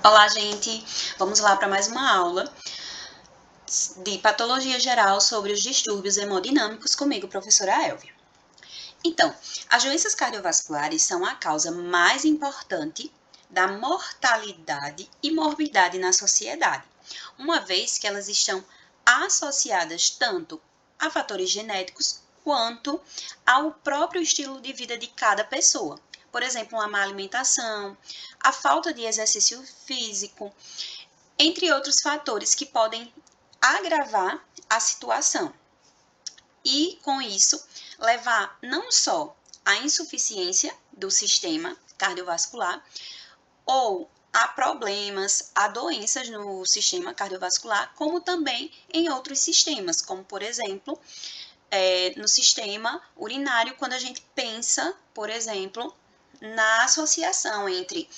Olá, gente! Vamos lá para mais uma aula de patologia geral sobre os distúrbios hemodinâmicos comigo, professora Elvia. Então, as doenças cardiovasculares são a causa mais importante da mortalidade e morbidade na sociedade, uma vez que elas estão associadas tanto a fatores genéticos quanto ao próprio estilo de vida de cada pessoa. Por exemplo, a má alimentação, a falta de exercício físico, entre outros fatores que podem agravar a situação e, com isso, levar não só à insuficiência do sistema cardiovascular ou a problemas, a doenças no sistema cardiovascular, como também em outros sistemas, como, por exemplo, no sistema urinário, quando a gente pensa, por exemplo, na associação entre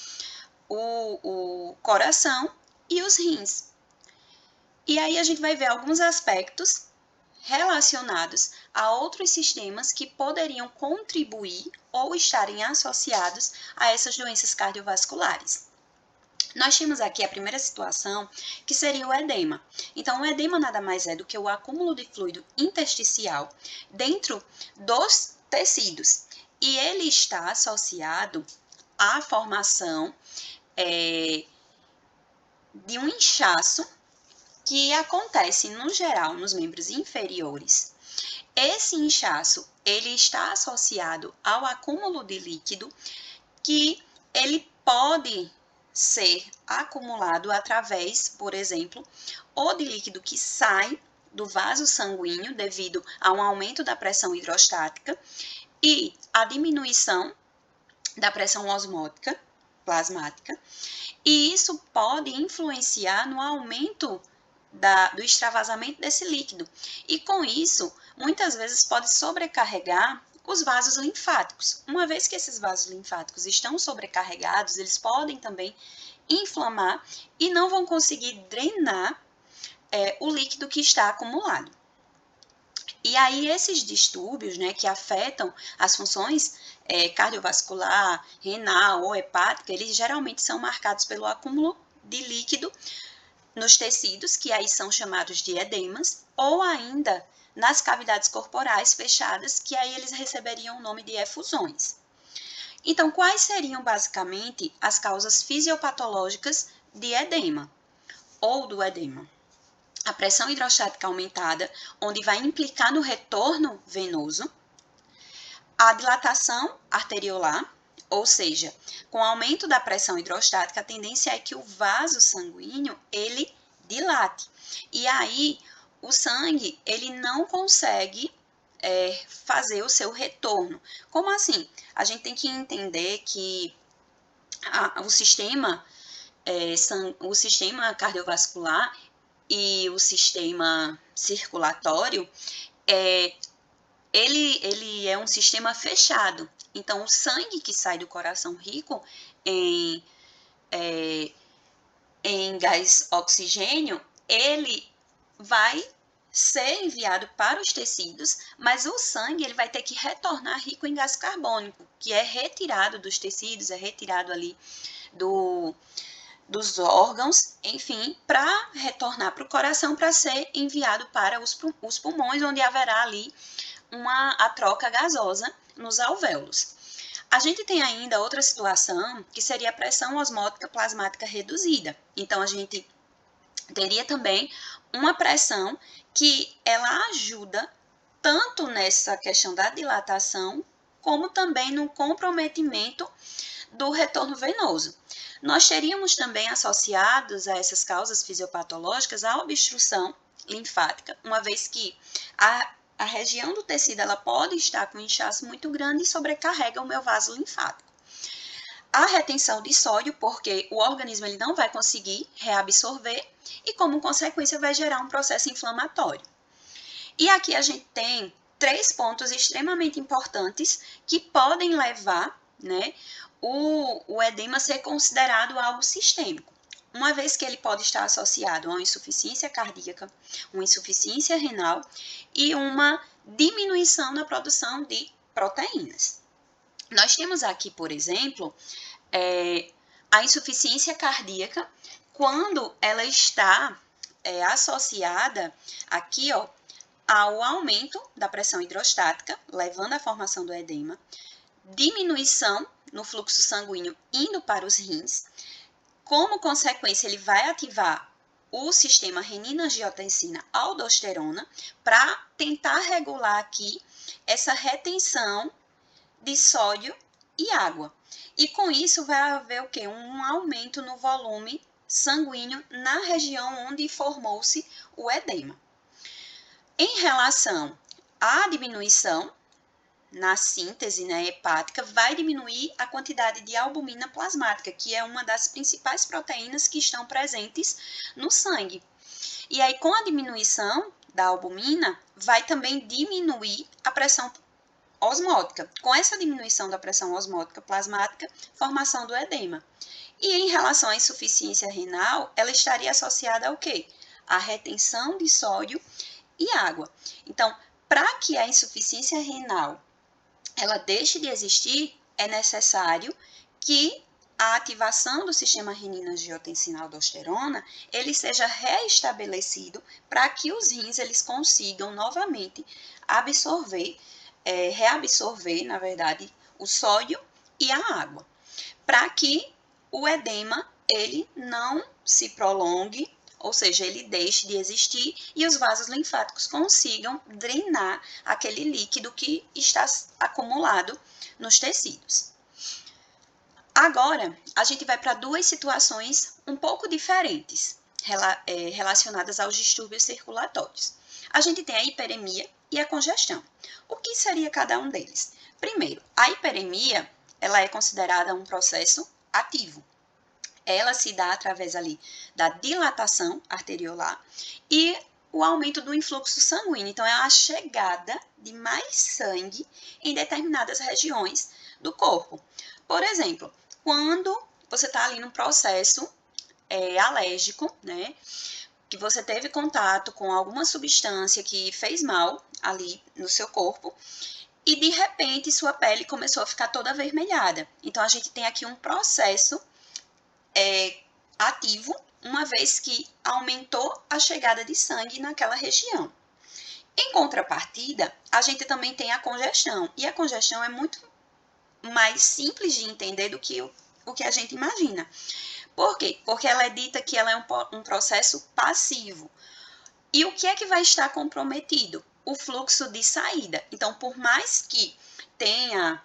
o coração e os rins. E aí a gente vai ver alguns aspectos relacionados a outros sistemas que poderiam contribuir ou estarem associados a essas doenças cardiovasculares. Nós temos aqui a primeira situação, que seria o edema. Então, o edema nada mais é do que o acúmulo de fluido intersticial dentro dos tecidos. E ele está associado à formação de um inchaço que acontece, no geral, nos membros inferiores. Esse inchaço, ele está associado ao acúmulo de líquido, que ele pode ser acumulado através, por exemplo, ou de líquido que sai do vaso sanguíneo devido a um aumento da pressão hidrostática e a diminuição da pressão osmótica, plasmática, e isso pode influenciar no aumento do extravasamento desse líquido. E com isso, muitas vezes pode sobrecarregar os vasos linfáticos. Uma vez que esses vasos linfáticos estão sobrecarregados, eles podem também inflamar e não vão conseguir drenar o líquido que está acumulado. E aí, esses distúrbios, né, que afetam as funções cardiovascular, renal ou hepática, eles geralmente são marcados pelo acúmulo de líquido nos tecidos, que aí são chamados de edemas, ou ainda nas cavidades corporais fechadas, que aí eles receberiam o nome de efusões. Então, quais seriam basicamente as causas fisiopatológicas de edema ou do edema? A pressão hidrostática aumentada, onde vai implicar no retorno venoso, a dilatação arteriolar, ou seja, com o aumento da pressão hidrostática, a tendência é que o vaso sanguíneo, ele dilate. E aí, o sangue, ele não consegue fazer o seu retorno. Como assim? A gente tem que entender que o sistema cardiovascular e o sistema circulatório, ele é um sistema fechado. Então, o sangue que sai do coração rico em gás oxigênio, ele vai ser enviado para os tecidos, mas o sangue ele vai ter que retornar rico em gás carbônico, que é retirado dos tecidos, é retirado ali dos órgãos, enfim, para retornar para o coração, para ser enviado para os pulmões, onde haverá ali a troca gasosa nos alvéolos. A gente tem ainda outra situação, que seria a pressão osmótica plasmática reduzida. Então, a gente teria também uma pressão que ela ajuda tanto nessa questão da dilatação, como também no comprometimento do retorno venoso. Nós teríamos também associados a essas causas fisiopatológicas a obstrução linfática, uma vez que a região do tecido ela pode estar com um inchaço muito grande e sobrecarrega o meu vaso linfático. A retenção de sódio, porque o organismo ele não vai conseguir reabsorver e, como consequência, vai gerar um processo inflamatório. E aqui a gente tem 3 pontos extremamente importantes que podem levar, né, o edema a ser considerado algo sistêmico, uma vez que ele pode estar associado a uma insuficiência cardíaca, uma insuficiência renal e uma diminuição na produção de proteínas. Nós temos aqui, por exemplo, A insuficiência cardíaca, quando ela está associada aqui, ó, ao aumento da pressão hidrostática, levando à formação do edema, diminuição no fluxo sanguíneo indo para os rins. Como consequência, ele vai ativar o sistema renina-angiotensina-aldosterona para tentar regular aqui essa retenção de sódio e água. E com isso vai haver o quê? Um aumento no volume sanguíneo na região onde formou-se o edema. Em relação à diminuição na síntese, né, hepática, vai diminuir a quantidade de albumina plasmática, que é uma das principais proteínas que estão presentes no sangue. E aí, com a diminuição da albumina, vai também diminuir a pressão osmótica. Com essa diminuição da pressão osmótica plasmática, formação do edema. E em relação à insuficiência renal, ela estaria associada ao quê? À retenção de sódio e água. Então, para que a insuficiência renal ela deixe de existir, é necessário que a ativação do sistema renina-angiotensina-aldosterona ele seja reestabelecido para que os rins eles consigam novamente reabsorver, na verdade, o sódio e a água, para que o edema ele não se prolongue, ou seja, ele deixe de existir e os vasos linfáticos consigam drenar aquele líquido que está acumulado nos tecidos. Agora, a gente vai para duas situações um pouco diferentes relacionadas aos distúrbios circulatórios. A gente tem a hiperemia e a congestão. O que seria cada um deles? Primeiro, a hiperemia ela é considerada um processo ativo. Ela se dá através ali da dilatação arteriolar e o aumento do influxo sanguíneo. Então, é a chegada de mais sangue em determinadas regiões do corpo. Por exemplo, quando você está ali num processo alérgico, né? Que você teve contato com alguma substância que fez mal ali no seu corpo e, de repente, sua pele começou a ficar toda avermelhada. Então, a gente tem aqui um processo ativo, uma vez que aumentou a chegada de sangue naquela região. Em contrapartida, a gente também tem a congestão, e a congestão é muito mais simples de entender do que o que a gente imagina. Por quê? Porque ela é dita que ela é um processo passivo. E o que é que vai estar comprometido? O fluxo de saída. Então, por mais que tenha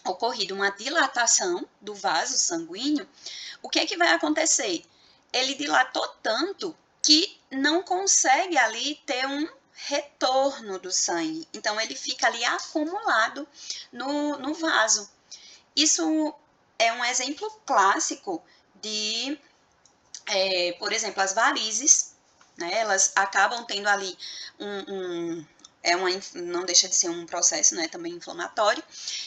ocorrido uma dilatação do vaso sanguíneo, o que é que vai acontecer? Ele dilatou tanto que não consegue ali ter um retorno do sangue. Então, ele fica ali acumulado no vaso. Isso é um exemplo clássico de, por exemplo, as varizes, né? Elas acabam tendo ali não deixa de ser um processo, né, também inflamatório.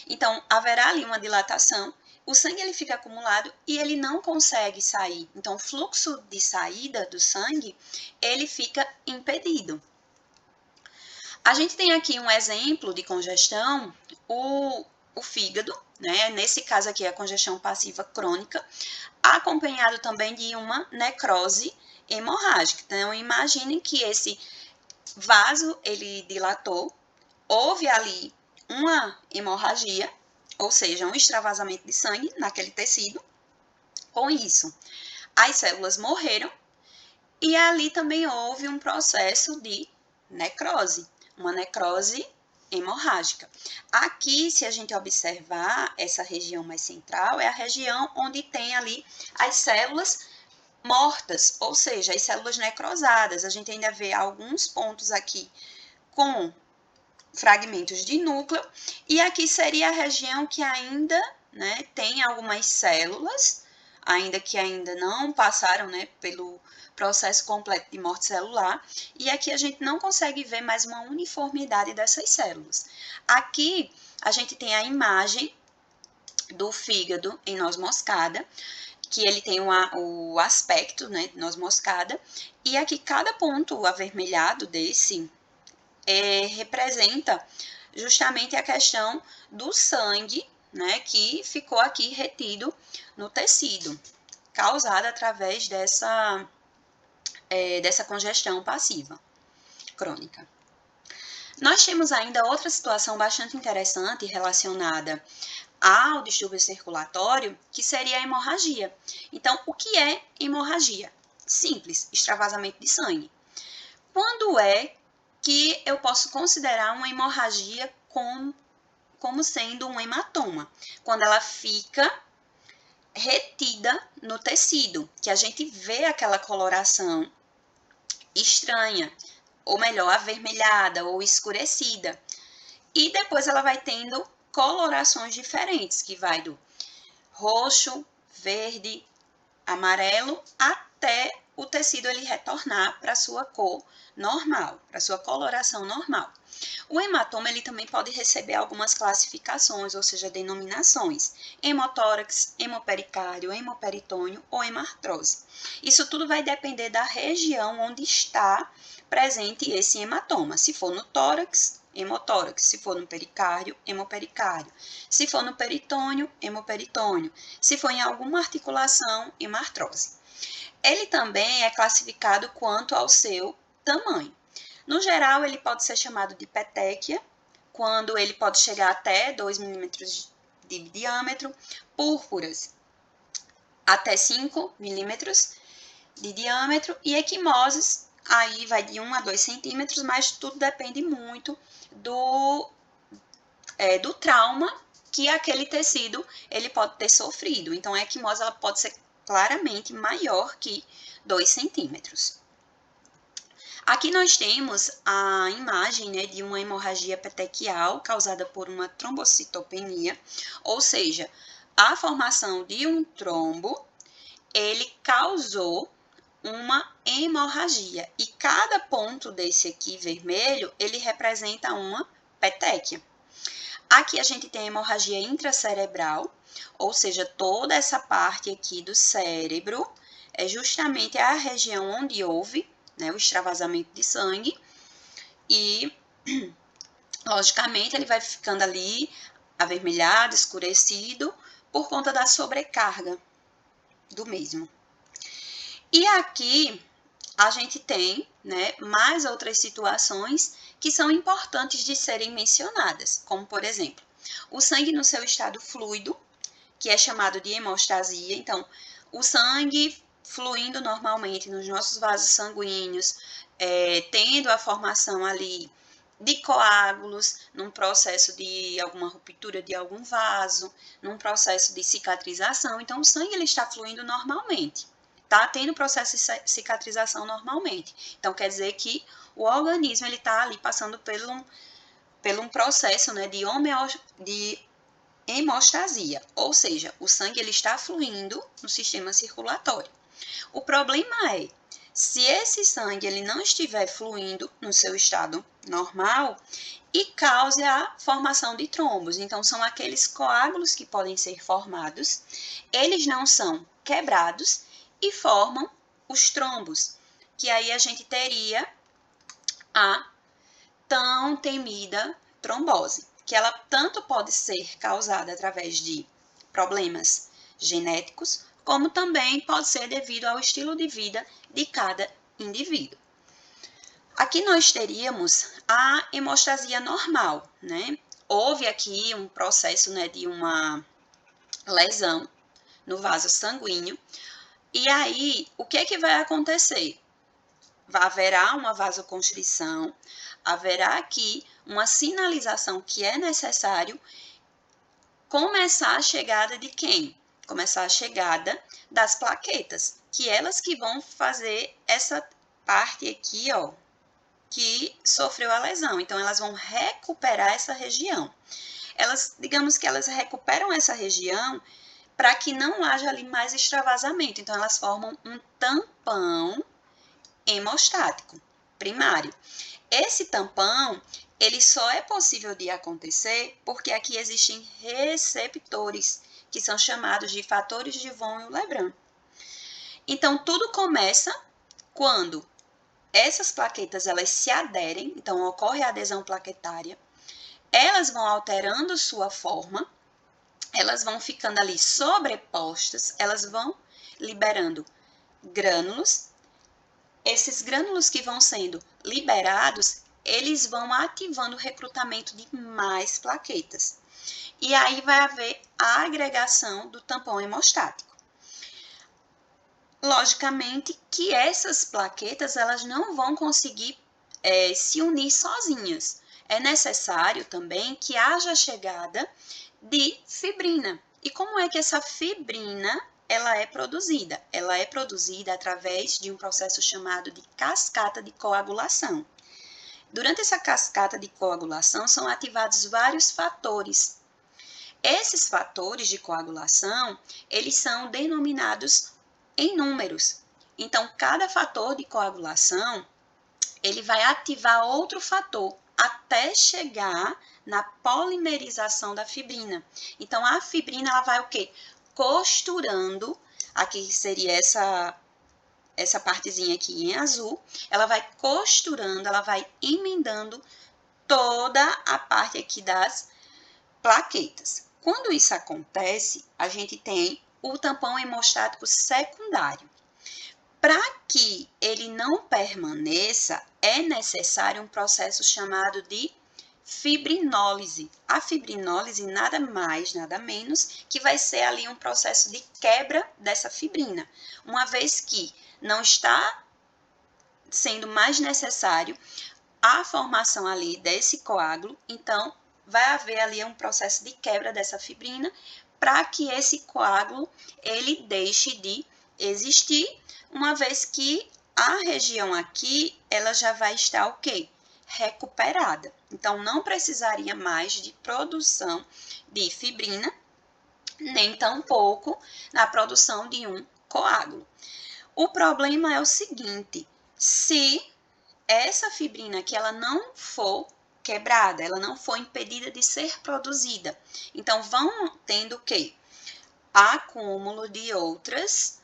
Então, haverá ali uma dilatação, o sangue ele fica acumulado e ele não consegue sair. Então, o fluxo de saída do sangue, ele fica impedido. A gente tem aqui um exemplo de congestão, o fígado, né? Nesse caso aqui é a congestão passiva crônica, acompanhado também de uma necrose hemorrágica. Então, imaginem que esse vaso ele dilatou, houve ali uma hemorragia, ou seja, um extravasamento de sangue naquele tecido. Com isso, as células morreram e ali também houve um processo de necrose, uma necrose hemorrágica. Aqui, se a gente observar essa região mais central, é a região onde tem ali as células mortas, ou seja, as células necrosadas. A gente ainda vê alguns pontos aqui com fragmentos de núcleo, e aqui seria a região que ainda, né, tem algumas células, ainda que ainda não passaram, né, pelo processo completo de morte celular, e aqui a gente não consegue ver mais uma uniformidade dessas células. Aqui a gente tem a imagem do fígado em noz moscada, que ele tem o aspecto, né, de noz moscada, e aqui cada ponto avermelhado desse representa justamente a questão do sangue, né, que ficou aqui retido no tecido, causada através dessa congestão passiva crônica. Nós temos ainda outra situação bastante interessante relacionada ao distúrbio circulatório, que seria a hemorragia. Então, o que é hemorragia? Simples, extravasamento de sangue. Quando é que eu posso considerar uma hemorragia como sendo um hematoma? Quando ela fica retida no tecido, que a gente vê aquela coloração estranha, ou melhor, avermelhada ou escurecida. E depois ela vai tendo colorações diferentes, que vai do roxo, verde, amarelo, até o tecido ele retornar para a sua cor normal, para a sua coloração normal. O hematoma ele também pode receber algumas classificações, ou seja, denominações: hemotórax, hemopericárdio, hemoperitônio ou hemartrose. Isso tudo vai depender da região onde está presente esse hematoma. Se for no tórax, hemotórax; se for no pericárdio, hemopericárdio; se for no peritônio, hemoperitônio; se for em alguma articulação, hemartrose. Ele também é classificado quanto ao seu tamanho. No geral, ele pode ser chamado de petéquia, quando ele pode chegar até 2 milímetros de diâmetro, púrpuras até 5 milímetros de diâmetro, e equimoses, aí vai de 1 a 2 centímetros, mas tudo depende muito do trauma que aquele tecido ele pode ter sofrido. Então, a equimose ela pode ser claramente maior que 2 centímetros. Aqui nós temos a imagem, né, de uma hemorragia petequial causada por uma trombocitopenia, ou seja, a formação de um trombo, ele causou uma hemorragia. E cada ponto desse aqui vermelho, ele representa uma petequia. Aqui a gente tem a hemorragia intracerebral, ou seja, toda essa parte aqui do cérebro é justamente a região onde houve, né, o extravasamento de sangue, e logicamente ele vai ficando ali avermelhado, escurecido, por conta da sobrecarga do mesmo. E aqui a gente tem, né, mais outras situações que são importantes de serem mencionadas, como por exemplo, o sangue no seu estado fluido, que é chamado de hemostasia. Então, o sangue fluindo normalmente nos nossos vasos sanguíneos, tendo a formação ali de coágulos, num processo de alguma ruptura de algum vaso, num processo de cicatrização. Então, o sangue ele está fluindo normalmente, tá tendo processo de cicatrização normalmente. Então, quer dizer que o organismo ele está ali passando por um processo, né, de hemostasia, ou seja, o sangue ele está fluindo no sistema circulatório. O problema é, se esse sangue ele não estiver fluindo no seu estado normal e cause a formação de trombos. Então, são aqueles coágulos que podem ser formados, eles não são quebrados e formam os trombos, que aí a gente teria a tão temida trombose, que ela tanto pode ser causada através de problemas genéticos, como também pode ser devido ao estilo de vida de cada indivíduo. Aqui nós teríamos a hemostasia normal, né? Houve aqui um processo, né, de uma lesão no vaso sanguíneo, e aí o que vai acontecer? Haverá uma vasoconstrição, haverá aqui uma sinalização que é necessário começar a chegada de quem? Começar a chegada das plaquetas, que elas que vão fazer essa parte aqui, ó, que sofreu a lesão. Então, elas vão recuperar essa região. Digamos que elas recuperam essa região para que não haja ali mais extravasamento. Então, elas formam um tampão hemostático primário. Esse tampão, ele só é possível de acontecer porque aqui existem receptores, que são chamados de fatores de von Willebrand. Então, tudo começa quando essas plaquetas elas se aderem, então ocorre a adesão plaquetária, elas vão alterando sua forma, elas vão ficando ali sobrepostas, elas vão liberando grânulos. Esses grânulos que vão sendo liberados, eles vão ativando o recrutamento de mais plaquetas. E aí vai haver a agregação do tampão hemostático. Logicamente que essas plaquetas elas não vão conseguir se unir sozinhas. É necessário também que haja chegada de fibrina. E como é que essa fibrina ela é produzida? Ela é produzida através de um processo chamado de cascata de coagulação. Durante essa cascata de coagulação são ativados vários fatores. Esses fatores de coagulação, eles são denominados em números. Então, cada fator de coagulação, ele vai ativar outro fator até chegar na polimerização da fibrina. Então, a fibrina, ela vai o quê? Costurando, aqui seria essa partezinha aqui em azul, ela vai costurando, ela vai emendando toda a parte aqui das plaquetas. Quando isso acontece, a gente tem o tampão hemostático secundário. Para que ele não permaneça, é necessário um processo chamado de fibrinólise. A fibrinólise nada mais, nada menos que vai ser ali um processo de quebra dessa fibrina. Uma vez que não está sendo mais necessário a formação ali desse coágulo, então vai haver ali um processo de quebra dessa fibrina para que esse coágulo ele deixe de existir, uma vez que a região aqui ela já vai estar o quê? Recuperada. Então não precisaria mais de produção de fibrina, nem tampouco na produção de um coágulo. O problema é o seguinte: se essa fibrina que ela não for quebrada, ela não for impedida de ser produzida, então vão tendo o quê? Acúmulo de outros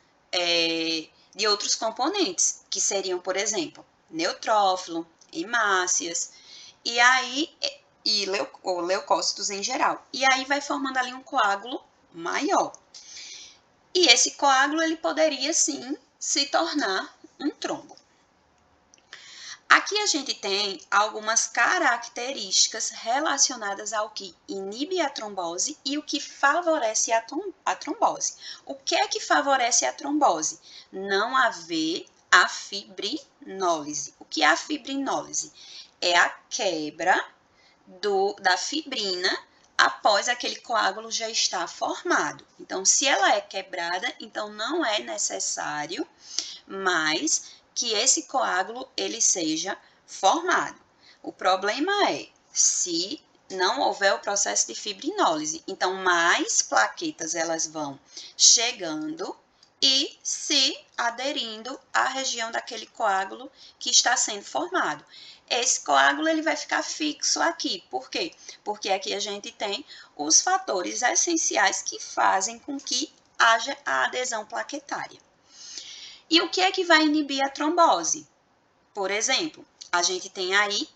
componentes, que seriam, por exemplo, neutrófilo, hemácias, e leucócitos em geral. E aí vai formando ali um coágulo maior. E esse coágulo, ele poderia, sim, se tornar um trombo. Aqui a gente tem algumas características relacionadas ao que inibe a trombose e o que favorece a trombose. O que é que favorece a trombose? Não haver a fibrinólise. O que é a fibrinólise? É a quebra da fibrina após aquele coágulo já estar formado. Então, se ela é quebrada, então não é necessário mais que esse coágulo ele seja formado. O problema é se não houver o processo de fibrinólise. Então, mais plaquetas elas vão chegando e se aderindo à região daquele coágulo que está sendo formado. Esse coágulo ele vai ficar fixo aqui. Por quê? Porque aqui a gente tem os fatores essenciais que fazem com que haja a adesão plaquetária. E o que é que vai inibir a trombose? Por exemplo, a gente tem aí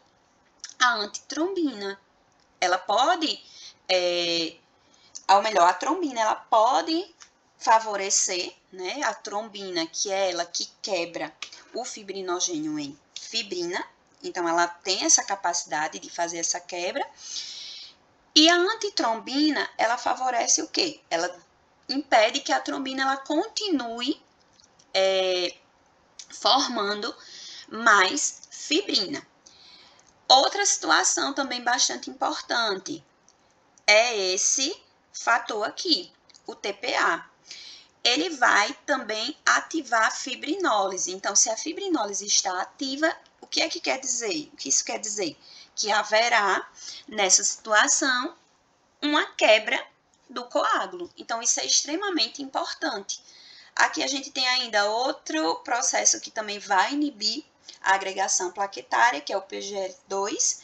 a antitrombina. Ela pode, a trombina, ela pode favorecer, né, a trombina, que é ela que quebra o fibrinogênio em fibrina. Então, ela tem essa capacidade de fazer essa quebra. E a antitrombina, ela favorece o quê? Ela impede que a trombina ela continue formando mais fibrina. Outra situação também bastante importante é esse fator aqui, o TPA. Ele vai também ativar a fibrinólise. Então, se a fibrinólise está ativa, o que é que quer dizer? O que isso quer dizer? Que haverá, nessa situação, uma quebra do coágulo. Então, isso é extremamente importante. Aqui a gente tem ainda outro processo que também vai inibir a agregação plaquetária, que é o PGL2,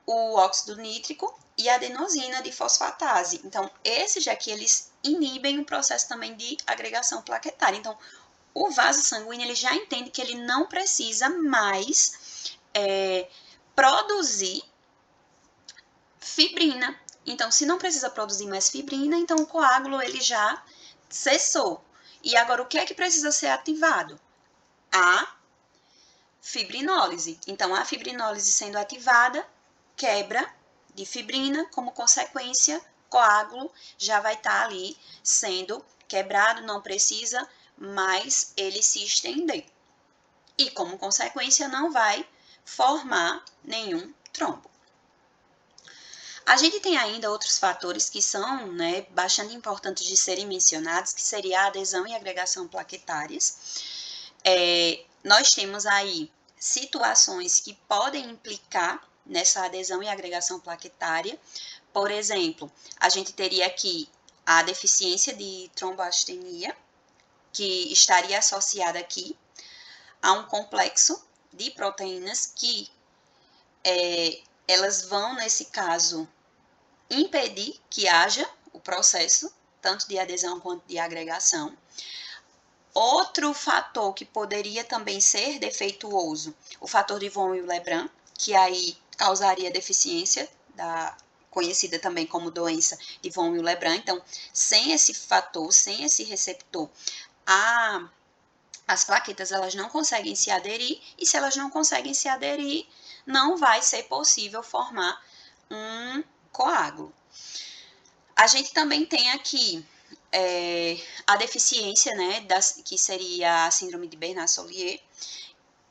o óxido nítrico e a adenosina de fosfatase. Então, esses aqui, eles inibem o processo também de agregação plaquetária. Então, o vaso sanguíneo, ele já entende que ele não precisa mais produzir fibrina, Então, se não precisa produzir mais fibrina, então o coágulo ele já cessou. E agora, o que é que precisa ser ativado? A fibrinólise. Então, a fibrinólise sendo ativada, quebra de fibrina, como consequência, coágulo já vai estar ali sendo quebrado, não precisa mais ele se estender. E, como consequência, não vai formar nenhum trombo. A gente tem ainda outros fatores que são, né, bastante importantes de serem mencionados, que seria a adesão e agregação plaquetárias. Nós temos aí situações que podem implicar nessa adesão e agregação plaquetária. Por exemplo, a gente teria aqui a deficiência de tromboastenia, que estaria associada aqui a um complexo de proteínas que elas vão, nesse caso, impedir que haja o processo, tanto de adesão quanto de agregação. Outro fator que poderia também ser defeituoso, o fator de von Willebrand, que aí causaria deficiência, conhecida também como doença de von Willebrand. Então, sem esse fator, sem esse receptor, as plaquetas elas não conseguem se aderir, e se elas não conseguem se aderir, não vai ser possível formar um coágulo. A gente também tem aqui a deficiência, né, que seria a síndrome de Bernard-Soulier,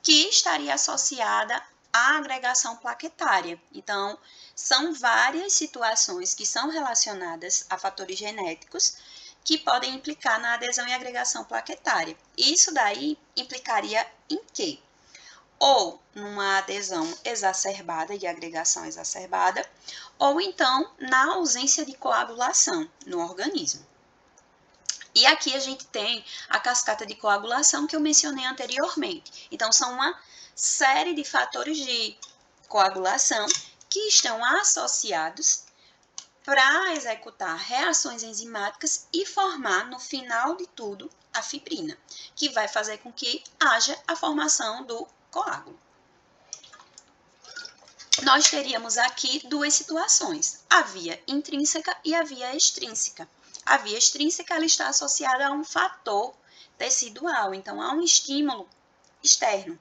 que estaria associada à agregação plaquetária. Então, são várias situações que são relacionadas a fatores genéticos que podem implicar na adesão e agregação plaquetária. Isso daí implicaria em quê? Ou numa adesão exacerbada e agregação exacerbada, ou então na ausência de coagulação no organismo. E aqui a gente tem a cascata de coagulação que eu mencionei anteriormente. Então, são uma série de fatores de coagulação que estão associados para executar reações enzimáticas e formar, no final de tudo, a fibrina, que vai fazer com que haja a formação do coágulo. Nós teríamos aqui duas situações, a via intrínseca e a via extrínseca. A via extrínseca ela está associada a um fator tecidual, então há um estímulo externo.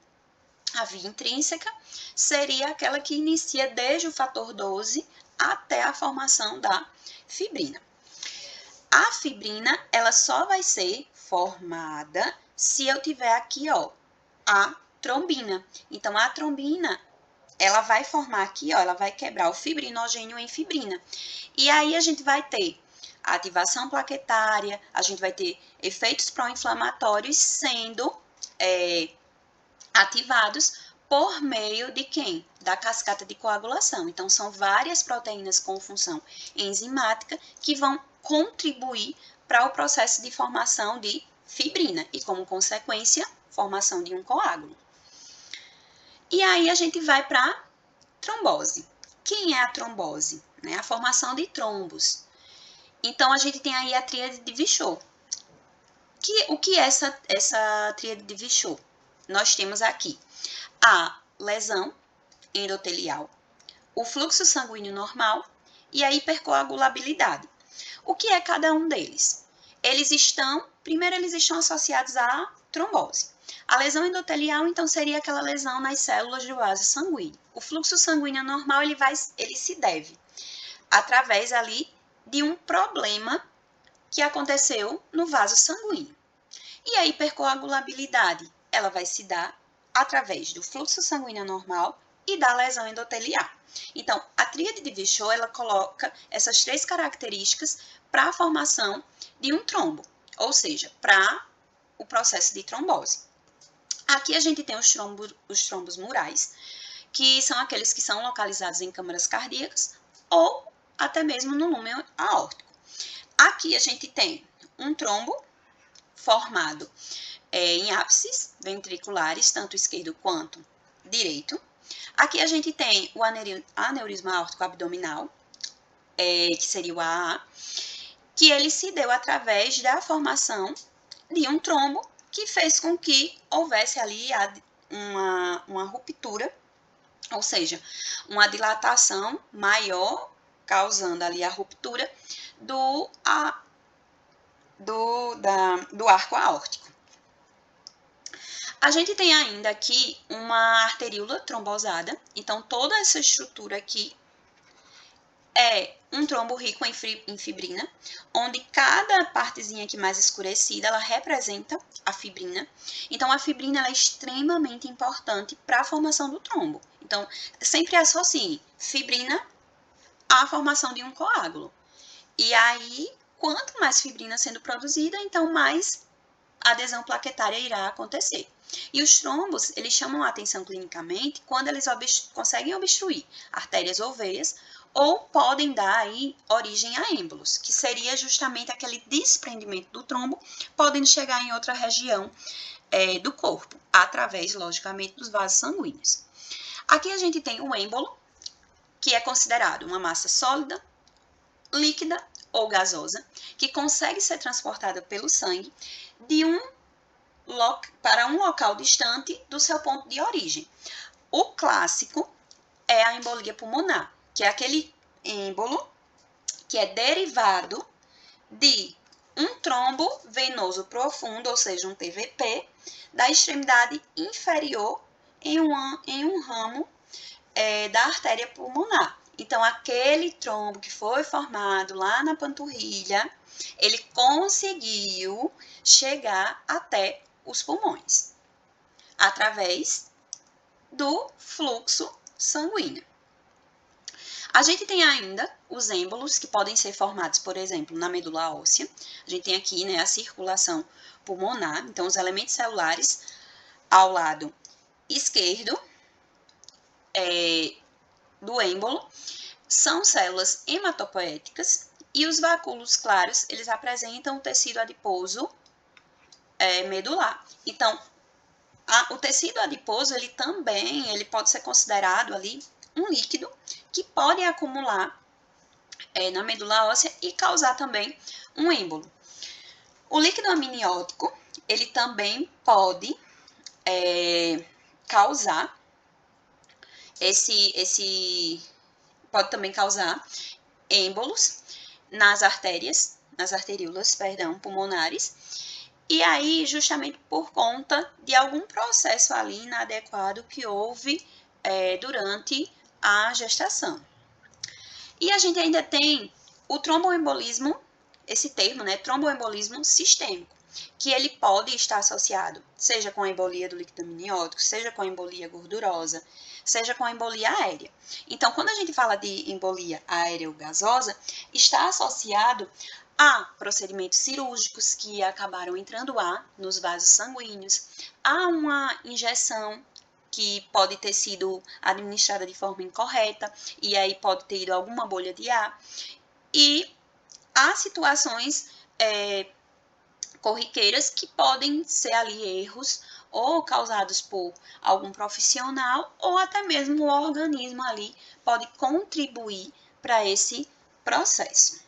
A via intrínseca seria aquela que inicia desde o fator 12 até a formação da fibrina. A fibrina ela só vai ser formada se eu tiver aqui, ó, a trombina. Então, a trombina ela vai formar aqui, ó, ela vai quebrar o fibrinogênio em fibrina. E aí a gente vai ter a ativação plaquetária, a gente vai ter efeitos pró-inflamatórios sendo ativados por meio de quem? Da cascata de coagulação. Então, são várias proteínas com função enzimática que vão contribuir para o processo de formação de fibrina e, como consequência, formação de um coágulo. E aí a gente vai para a trombose. Quem é a trombose? Né? A formação de trombos. Então, a gente tem aí a tríade de Vichot. O que é essa tríade de Vichot? Nós temos aqui a lesão endotelial, o fluxo sanguíneo normal e a hipercoagulabilidade. O que é cada um deles? Primeiro eles estão associados à trombose. A lesão endotelial, então, seria aquela lesão nas células do vaso sanguíneo. O fluxo sanguíneo normal, ele se deve através ali de um problema que aconteceu no vaso sanguíneo. E a hipercoagulabilidade, ela vai se dar através do fluxo sanguíneo normal e da lesão endotelial. Então, a tríade de Vichot, ela coloca essas três características para a formação de um trombo, ou seja, para o processo de trombose. Aqui a gente tem os trombos murais, que são aqueles que são localizados em câmaras cardíacas ou até mesmo no lúmen aórtico. Aqui a gente tem um trombo formado em ápices ventriculares, tanto esquerdo quanto direito. Aqui a gente tem o aneurisma aórtico abdominal, que seria o AA, que ele se deu através da formação de um trombo que fez com que houvesse ali uma ruptura, ou seja, uma dilatação maior causando ali a ruptura do arco aórtico. A gente tem ainda aqui uma arteríola trombosada, então toda essa estrutura aqui é um trombo rico em fibrina, onde cada partezinha aqui mais escurecida, ela representa a fibrina. Então, a fibrina ela é extremamente importante para a formação do trombo. Então, sempre associe fibrina à formação de um coágulo. E aí, quanto mais fibrina sendo produzida, então mais adesão plaquetária irá acontecer. E os trombos, eles chamam a atenção clinicamente quando eles conseguem obstruir artérias ou veias, ou podem dar aí origem a êmbolos, que seria justamente aquele desprendimento do trombo, podendo chegar em outra região do corpo, através, logicamente, dos vasos sanguíneos. Aqui a gente tem o êmbolo, que é considerado uma massa sólida, líquida ou gasosa, que consegue ser transportada pelo sangue para um local distante do seu ponto de origem. O clássico é a embolia pulmonar, que é aquele êmbolo que é derivado de um trombo venoso profundo, ou seja, um TVP, da extremidade inferior em um ramo da artéria pulmonar. Então, aquele trombo que foi formado lá na panturrilha, ele conseguiu chegar até os pulmões, através do fluxo sanguíneo. A gente tem ainda os êmbolos, que podem ser formados, por exemplo, na medula óssea. A gente tem aqui, né, a circulação pulmonar, então os elementos celulares ao lado esquerdo do êmbolo são células hematopoéticas e os vacúolos claros, eles apresentam o tecido adiposo medular. Então, o tecido adiposo, ele pode ser considerado ali um líquido que pode acumular na medula óssea e causar também um êmbolo. O líquido amniótico, ele também pode causar pode também causar êmbolos nas arteríolas, pulmonares, e aí justamente por conta de algum processo ali inadequado que houve durante a gestação. E a gente ainda tem o tromboembolismo, esse termo, né, tromboembolismo sistêmico, que ele pode estar associado, seja com a embolia do líquido amniótico, seja com a embolia gordurosa, seja com a embolia aérea. Então, quando a gente fala de embolia aérea ou gasosa, está associado a procedimentos cirúrgicos que acabaram entrando ar nos vasos sanguíneos, a uma injeção que pode ter sido administrada de forma incorreta, e aí pode ter ido alguma bolha de ar, e há situações corriqueiras que podem ser ali erros ou causados por algum profissional ou até mesmo o organismo ali pode contribuir para esse processo.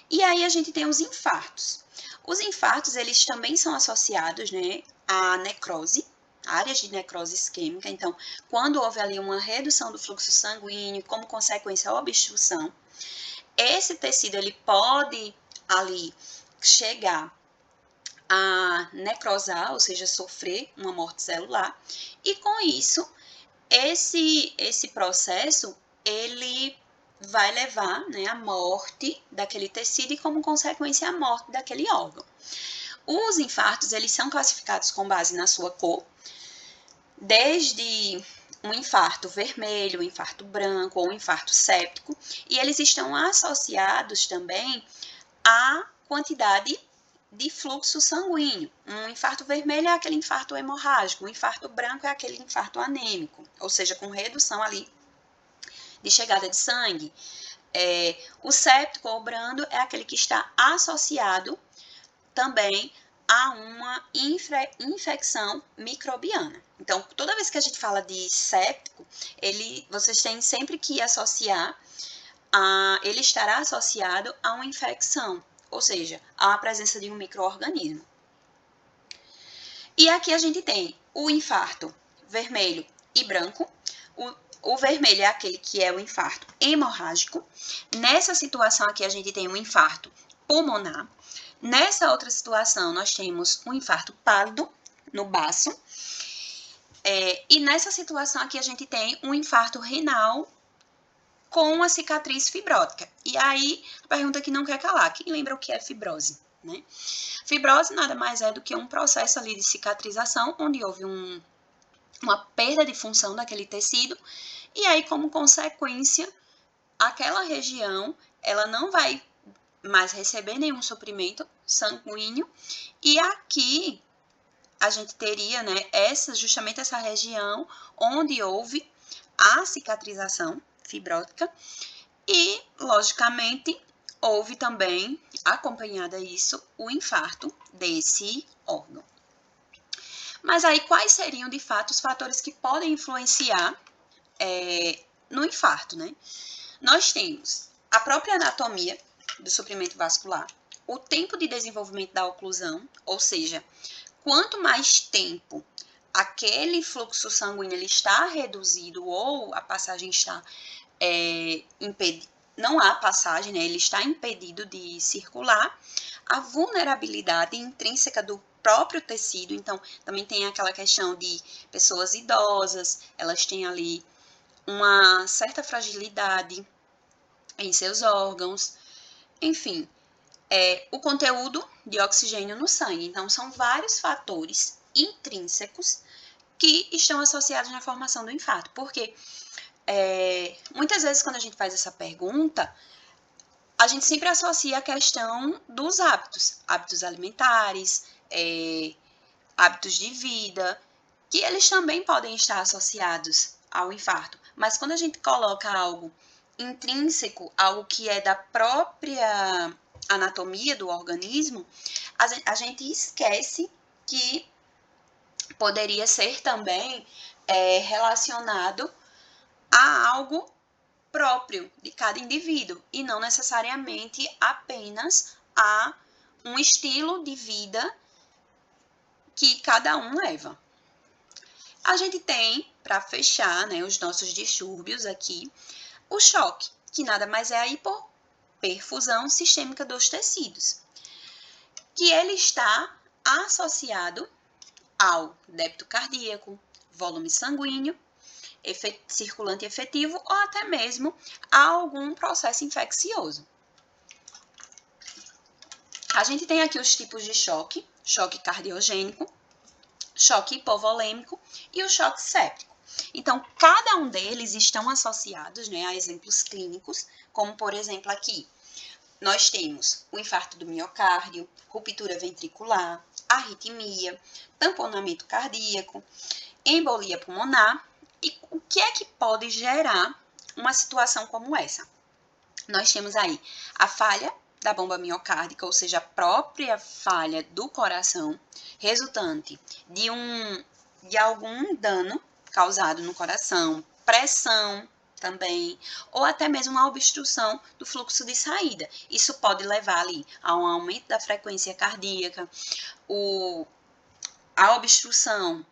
E aí a gente tem os infartos. Os infartos, eles também são associados, né, à necrose, áreas de necrose isquêmica. Então, quando houve ali uma redução do fluxo sanguíneo, como consequência a obstrução, esse tecido ele pode ali chegar a necrosar, ou seja, sofrer uma morte celular, e com isso, esse processo, ele vai levar, né, à morte daquele tecido e, como consequência, à morte daquele órgão. Os infartos, eles são classificados com base na sua cor, desde um infarto vermelho, um infarto branco ou um infarto séptico, e eles estão associados também à quantidade de fluxo sanguíneo. Um infarto vermelho é aquele infarto hemorrágico, um infarto branco é aquele infarto anêmico, ou seja, com redução ali de chegada de sangue. O séptico ou brando é aquele que está associado também a uma infecção microbiana. Então, toda vez que a gente fala de séptico, vocês têm sempre que associar, ele estará associado a uma infecção, ou seja, a presença de um micro-organismo. E aqui a gente tem o infarto vermelho e branco. O vermelho é aquele que é o infarto hemorrágico. Nessa situação aqui, a gente tem um infarto pulmonar. Nessa outra situação, nós temos um infarto pálido no baço. E nessa situação aqui, a gente tem um infarto renal com a cicatriz fibrótica. E aí, a pergunta que não quer calar, quem lembra o que é fibrose, né? Fibrose nada mais é do que um processo ali de cicatrização, onde houve uma perda de função daquele tecido, e aí, como consequência, aquela região, ela não vai mais receber nenhum suprimento sanguíneo, e aqui a gente teria, né, justamente essa região onde houve a cicatrização fibrótica e, logicamente, houve também, acompanhada a isso, o infarto desse órgão. Mas aí, quais seriam, de fato, os fatores que podem influenciar no infarto, né? Nós temos a própria anatomia do suprimento vascular, o tempo de desenvolvimento da oclusão, ou seja, quanto mais tempo aquele fluxo sanguíneo ele está reduzido ou a passagem está impedida, não há passagem, né? Ele está impedido de circular, a vulnerabilidade intrínseca do próprio tecido, então também tem aquela questão de pessoas idosas, elas têm ali uma certa fragilidade em seus órgãos, enfim, o conteúdo de oxigênio no sangue. Então, são vários fatores intrínsecos que estão associados na formação do infarto, porque muitas vezes quando a gente faz essa pergunta, a gente sempre associa a questão dos hábitos alimentares, hábitos de vida, que eles também podem estar associados ao infarto. Mas quando a gente coloca algo intrínseco, algo que é da própria anatomia do organismo, a gente esquece que poderia ser também relacionado a algo próprio de cada indivíduo e não necessariamente apenas a um estilo de vida que cada um leva. A gente tem, para fechar, né, os nossos distúrbios aqui, o choque, que nada mais é a hipoperfusão sistêmica dos tecidos, que ele está associado ao débito cardíaco, volume sanguíneo, circulante efetivo ou até mesmo a algum processo infeccioso. A gente tem aqui os tipos de choque: choque cardiogênico, choque hipovolêmico e o choque séptico. Então, cada um deles estão associados, né, a exemplos clínicos, como por exemplo aqui, nós temos o infarto do miocárdio, ruptura ventricular, arritmia, tamponamento cardíaco, embolia pulmonar. E o que é que pode gerar uma situação como essa? Nós temos aí a falha da bomba miocárdica, ou seja, a própria falha do coração, resultante de algum dano causado no coração, pressão também, ou até mesmo uma obstrução do fluxo de saída. Isso pode levar ali a um aumento da frequência cardíaca, a obstrução,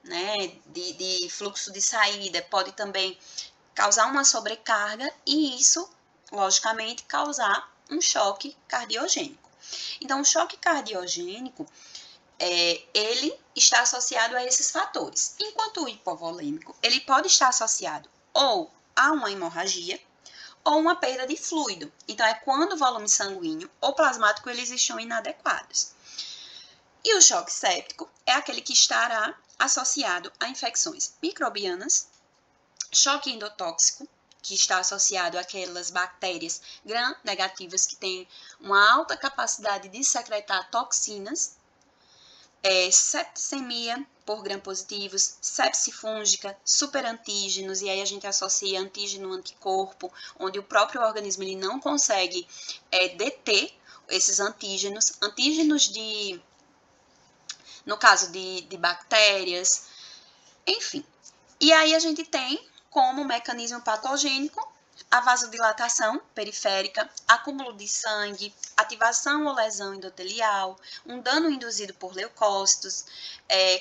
né, de fluxo de saída pode também causar uma sobrecarga e isso, logicamente, causar um choque cardiogênico. Então, o choque cardiogênico, ele está associado a esses fatores. Enquanto o hipovolêmico, ele pode estar associado ou a uma hemorragia ou uma perda de fluido. Então, é quando o volume sanguíneo ou plasmático eles estão inadequados. E o choque séptico é aquele que estará associado a infecções microbianas, choque endotóxico, que está associado àquelas bactérias gram-negativas que têm uma alta capacidade de secretar toxinas, septicemia por gram-positivos, sepse fúngica, superantígenos, e aí a gente associa antígeno-anticorpo, onde o próprio organismo ele não consegue deter esses antígenos no caso de bactérias, enfim. E aí a gente tem como mecanismo patogênico a vasodilatação periférica, acúmulo de sangue, ativação ou lesão endotelial, um dano induzido por leucócitos,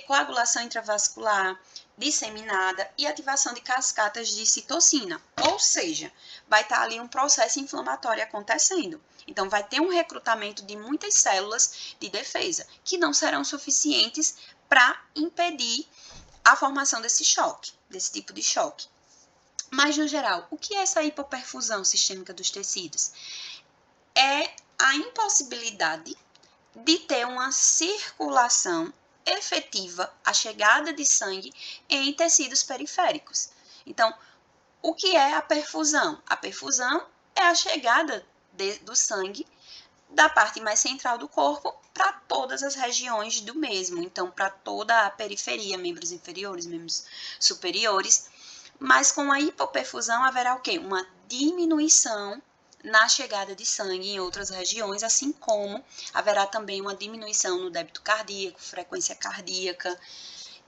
coagulação intravascular disseminada e ativação de cascatas de citocina. Ou seja, vai estar ali um processo inflamatório acontecendo. Então, vai ter um recrutamento de muitas células de defesa, que não serão suficientes para impedir a formação desse choque, desse tipo de choque. Mas, no geral, o que é essa hipoperfusão sistêmica dos tecidos? É a impossibilidade de ter uma circulação efetiva, a chegada de sangue em tecidos periféricos. Então, o que é a perfusão? A perfusão é a chegada do sangue da parte mais central do corpo para todas as regiões do mesmo, então para toda a periferia, membros inferiores, membros superiores, mas com a hipoperfusão haverá o quê? Uma diminuição na chegada de sangue em outras regiões, assim como haverá também uma diminuição no débito cardíaco, frequência cardíaca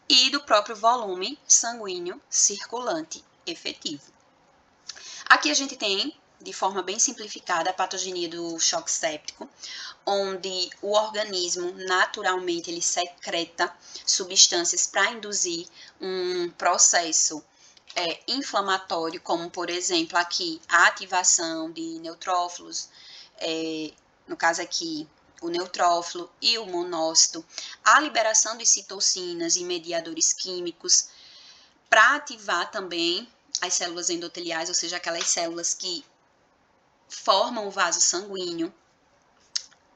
e do próprio volume sanguíneo circulante efetivo. Aqui a gente tem, de forma bem simplificada, a patogenia do choque séptico, onde o organismo naturalmente ele secreta substâncias para induzir um processo inflamatório, como por exemplo aqui a ativação de neutrófilos, no caso aqui o neutrófilo e o monócito, a liberação de citocinas e mediadores químicos para ativar também as células endoteliais, ou seja, aquelas células que formam o vaso sanguíneo.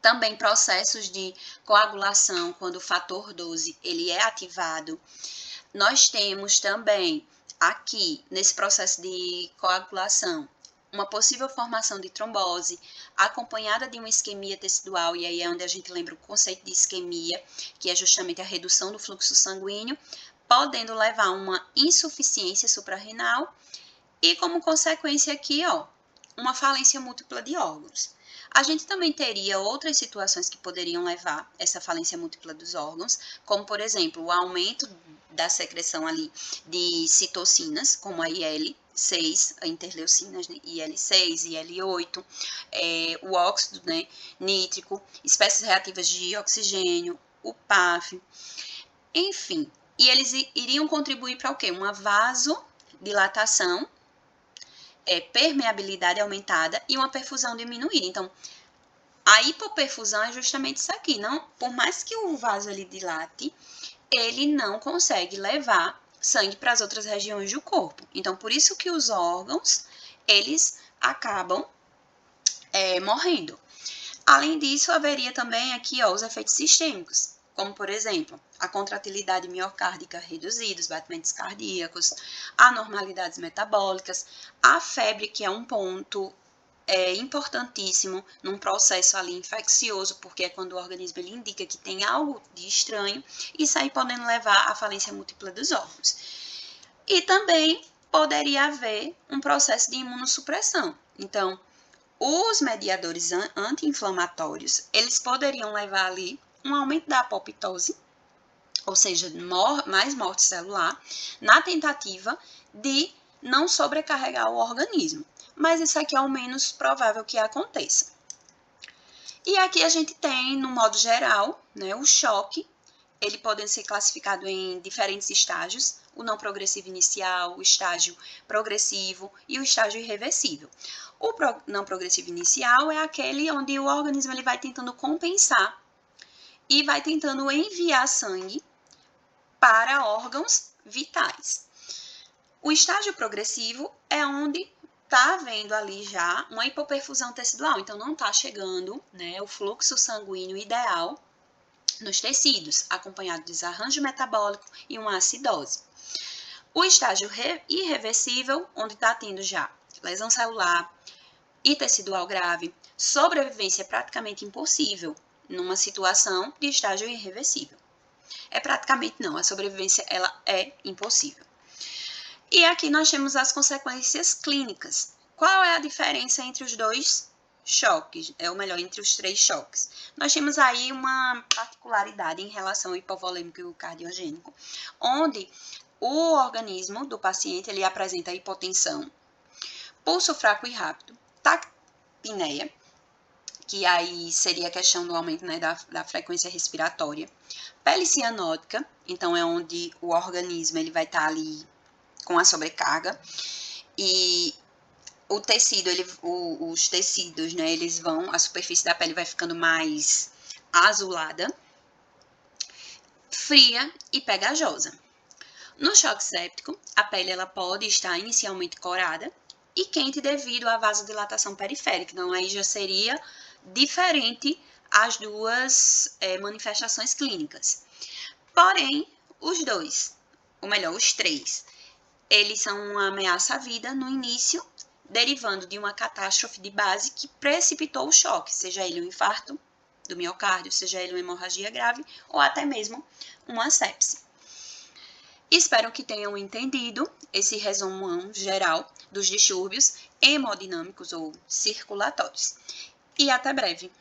Também processos de coagulação, quando o fator 12 ele é ativado. Nós temos também aqui, nesse processo de coagulação, uma possível formação de trombose, acompanhada de uma isquemia tecidual, e aí é onde a gente lembra o conceito de isquemia, que é justamente a redução do fluxo sanguíneo, podendo levar a uma insuficiência suprarrenal e, como consequência aqui, uma falência múltipla de órgãos. A gente também teria outras situações que poderiam levar essa falência múltipla dos órgãos, como, por exemplo, o aumento da secreção ali de citocinas, como a IL-6, a interleucinas, né, IL-6, IL-8, o óxido, né, nítrico, espécies reativas de oxigênio, o PAF, enfim. E eles iriam contribuir para o quê? Uma vasodilatação, permeabilidade aumentada e uma perfusão diminuída. Então, a hipoperfusão é justamente isso aqui. Não, por mais que o vaso ele dilate, ele não consegue levar sangue para as outras regiões do corpo. Então, por isso que os órgãos, eles acabam morrendo. Além disso, haveria também aqui os efeitos sistêmicos, como, por exemplo, a contratilidade miocárdica reduzida, os batimentos cardíacos, anormalidades metabólicas, a febre, que é um ponto importantíssimo num processo ali infeccioso, porque é quando o organismo ele indica que tem algo de estranho, isso aí podendo levar à falência múltipla dos órgãos. E também poderia haver um processo de imunossupressão. Então, os mediadores anti-inflamatórios, eles poderiam levar ali um aumento da apoptose, ou seja, mais morte celular, na tentativa de não sobrecarregar o organismo. Mas isso aqui é o menos provável que aconteça. E aqui a gente tem, no modo geral, né, o choque. Ele pode ser classificado em diferentes estágios, o não progressivo inicial, o estágio progressivo e o estágio irreversível. O não progressivo inicial é aquele onde o organismo ele vai tentando compensar e vai tentando enviar sangue para órgãos vitais. O estágio progressivo é onde está havendo ali já uma hipoperfusão tecidual, então não está chegando, né, o fluxo sanguíneo ideal nos tecidos, acompanhado de desarranjo metabólico e uma acidose. O estágio irreversível, onde está tendo já lesão celular e tecidual grave, sobrevivência praticamente impossível numa situação de estágio irreversível. Praticamente não, a sobrevivência ela é impossível. E aqui nós temos as consequências clínicas. Qual é a diferença entre os dois choques, ou melhor, entre os 3 choques? Nós temos aí uma particularidade em relação ao hipovolêmico e o cardiogênico, onde o organismo do paciente ele apresenta hipotensão, pulso fraco e rápido, taquipneia, que aí seria a questão do aumento, né, da frequência respiratória, pele cianótica, então é onde o organismo ele vai estar ali com a sobrecarga, e o tecido, os tecidos, né, eles vão, a superfície da pele vai ficando mais azulada, fria e pegajosa. No choque séptico, a pele ela pode estar inicialmente corada e quente devido à vasodilatação periférica. Então, aí já seria diferente as duas manifestações clínicas. Porém, os três, eles são uma ameaça à vida no início, derivando de uma catástrofe de base que precipitou o choque, seja ele um infarto do miocárdio, seja ele uma hemorragia grave ou até mesmo uma sepse. Espero que tenham entendido esse resumão geral dos distúrbios hemodinâmicos ou circulatórios. E até breve!